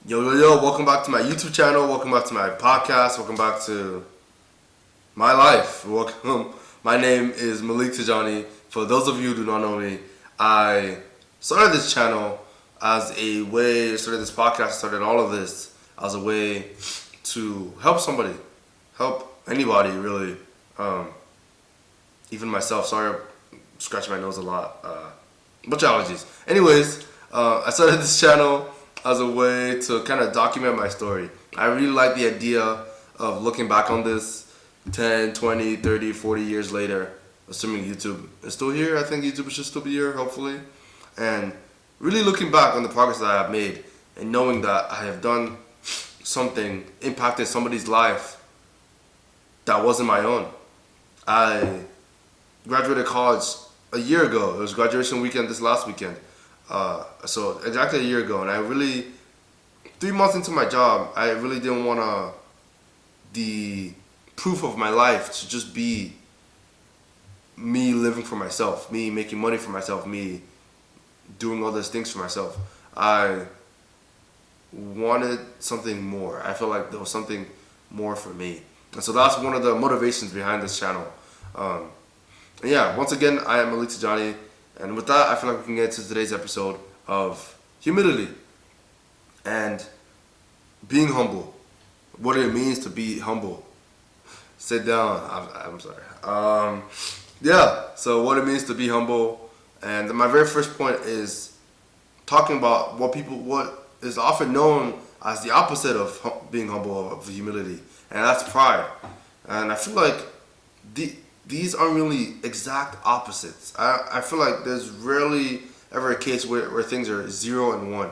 Yo, welcome back to my YouTube channel, welcome back to my podcast, welcome back to my life. Welcome. My name is Malik Tijani. For those of you who do not know me, I started this channel as a way, started this podcast, started all of this as a way to help somebody, help anybody really, even myself. Sorry, I'm scratching my nose a lot, bunch of allergies. Anyways, I started this channel as a way to kind of document my story. I really like the idea of looking back on this 10, 20, 30, 40 years later, assuming YouTube is still here. I think YouTube should still be here, hopefully. And really looking back on the progress that I have made and knowing that I have done something, impacted somebody's life that wasn't my own. I graduated college a year ago. It was graduation weekend this last weekend. So exactly a year ago, and I really, 3 months into my job, I really didn't want the proof of my life to just be me living for myself, me making money for myself, me doing all these things for myself. I wanted something more. I felt like there was something more for me. And so that's one of the motivations behind this channel. And yeah, once again, I am Malik Tijani. And with that, I feel like we can get to today's episode of humility and being humble. What it means to be humble. Sit down. I'm sorry. So what it means to be humble. And my very first point is talking about what is often known as the opposite of being humble, of humility. And that's pride. And I feel like these aren't really exact opposites. I feel like there's rarely ever a case where things are 0 and 1.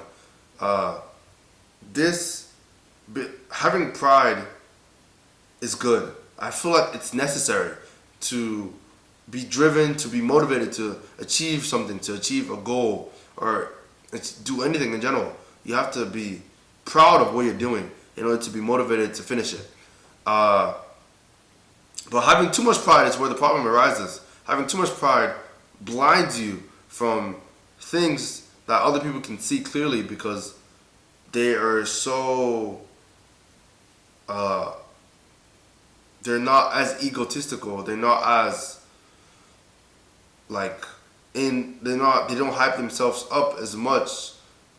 Having pride is good. I feel like it's necessary to be driven, to be motivated to achieve something, to achieve a goal, or do anything in general. You have to be proud of what you're doing in order to be motivated to finish it. But having too much pride is where the problem arises. Having too much pride blinds you from things that other people can see clearly because they are so, they're not as egotistical. They're not as, they don't hype themselves up as much,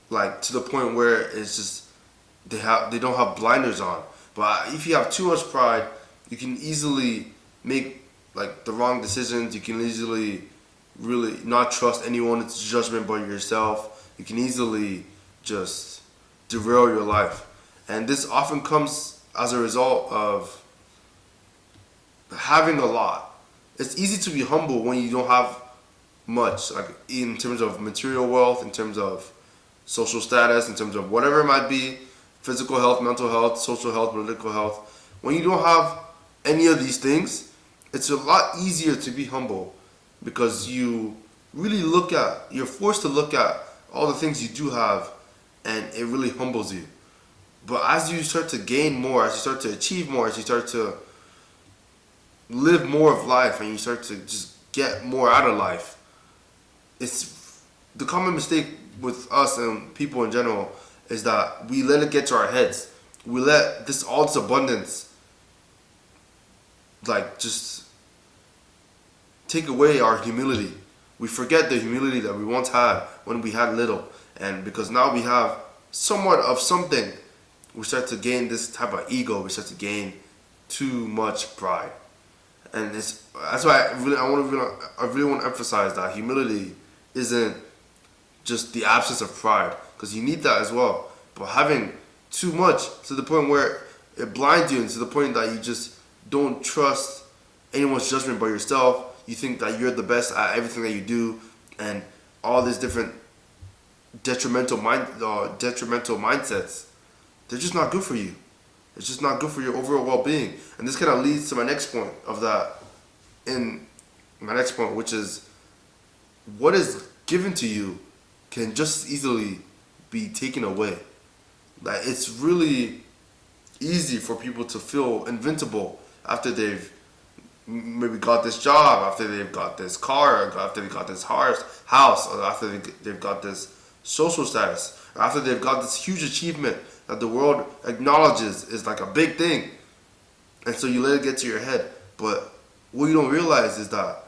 like to the point where it's just, they don't have blinders on. But if you have too much pride, you can easily make the wrong decisions. You can easily really not trust anyone's judgment but yourself. You can easily just derail your life. And this often comes as a result of having a lot. It's easy to be humble when you don't have much, like in terms of material wealth, in terms of social status, in terms of whatever it might be, physical health, mental health, social health, political health. When you don't have any of these things, it's a lot easier to be humble because you really you're forced to look at all the things you do have, and it really humbles you. But as you start to gain more, as you start to achieve more, as you start to live more of life, and you start to just get more out of life, it's the common mistake with us and people in general is that we let it get to our heads. We let all this abundance just take away our humility. We forget the humility that we once had when we had little. And because now we have somewhat of something, we start to gain this type of ego. We start to gain too much pride. And that's why I really want to emphasize that humility isn't just the absence of pride, because you need that as well. But having too much to the point where it blinds you, and to the point that you just don't trust anyone's judgment but yourself. You think that you're the best at everything that you do, and all these different detrimental mindsets, they're just not good for you. It's just not good for your overall well-being. And this kind of leads to my next point which is what is given to you can just easily be taken away. Like, it's really easy for people to feel invincible after they've maybe got this job, after they've got this car, or after they've got this house, or after they've got this social status, or after they've got this huge achievement that the world acknowledges is like a big thing. And so you let it get to your head. But what you don't realize is that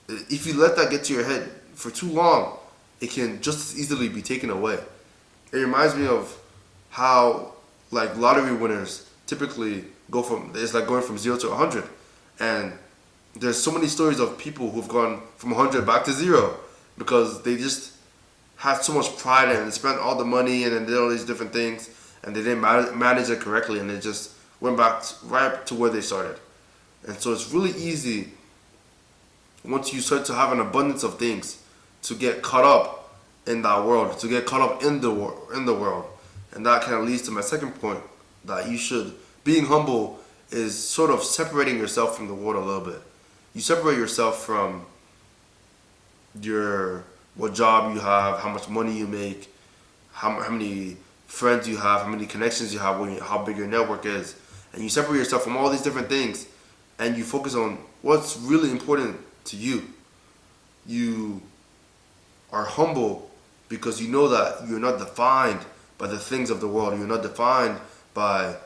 if you let that get to your head for too long, it can just as easily be taken away. It reminds me of how like lottery winners typically go from, it's like going from 0 to 100. And there's so many stories of people who've gone from 100 back to 0 because they just had so much pride and they spent all the money and then did all these different things and they didn't manage it correctly and they just went back right to where they started. And so it's really easy once you start to have an abundance of things to get caught up in that world, to get caught up in the world. And that kind of leads to my second point, that being humble is sort of separating yourself from the world a little bit. You separate yourself from what job you have, how much money you make, how many friends you have, how many connections you have, how big your network is. And you separate yourself from all these different things and you focus on what's really important to you. You are humble because you know that you're not defined by the things of the world. You're not defined by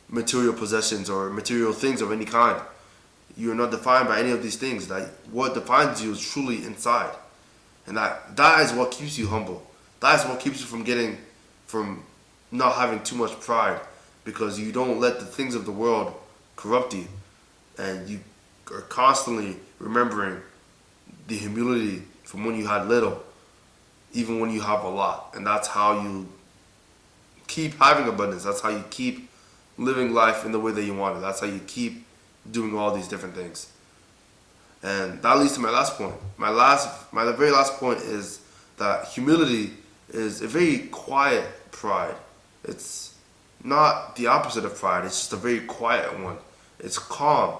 material possessions or material things of any kind. You're not defined by any of these things. That what defines you is truly inside. And that is what keeps you humble. That is what keeps you from not having too much pride, because you don't let the things of the world corrupt you. And you are constantly remembering the humility from when you had little, even when you have a lot. And that's how you keep having abundance. That's how you keep living life in the way that you want it. That's how you keep doing all these different things. And that leads to my last point. My very last point is that humility is a very quiet pride. It's not the opposite of pride. It's just a very quiet one. It's calm.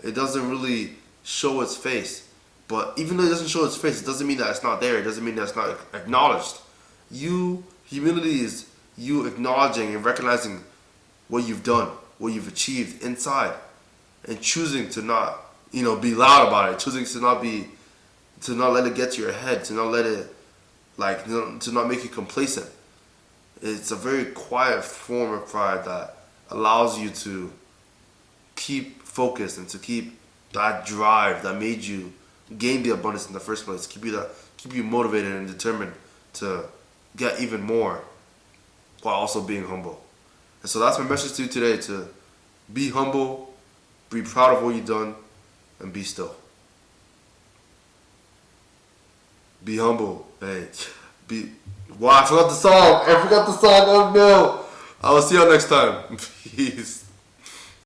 It doesn't really show its face. But even though it doesn't show its face, it doesn't mean that it's not there. It doesn't mean that it's not acknowledged. Humility is you acknowledging and recognizing what you've done, what you've achieved inside, and choosing to not, be loud about it. Choosing to not let it get to your head, to not let it, to not make you complacent. It's a very quiet form of pride that allows you to keep focused and to keep that drive that made you gain the abundance in the first place. Keep you motivated and determined to get even more while also being humble. And so that's my message to you today: to be humble, be proud of what you've done, and be still. Be humble. Hey, wow, I forgot the song. Oh no. I will see you next time. Peace.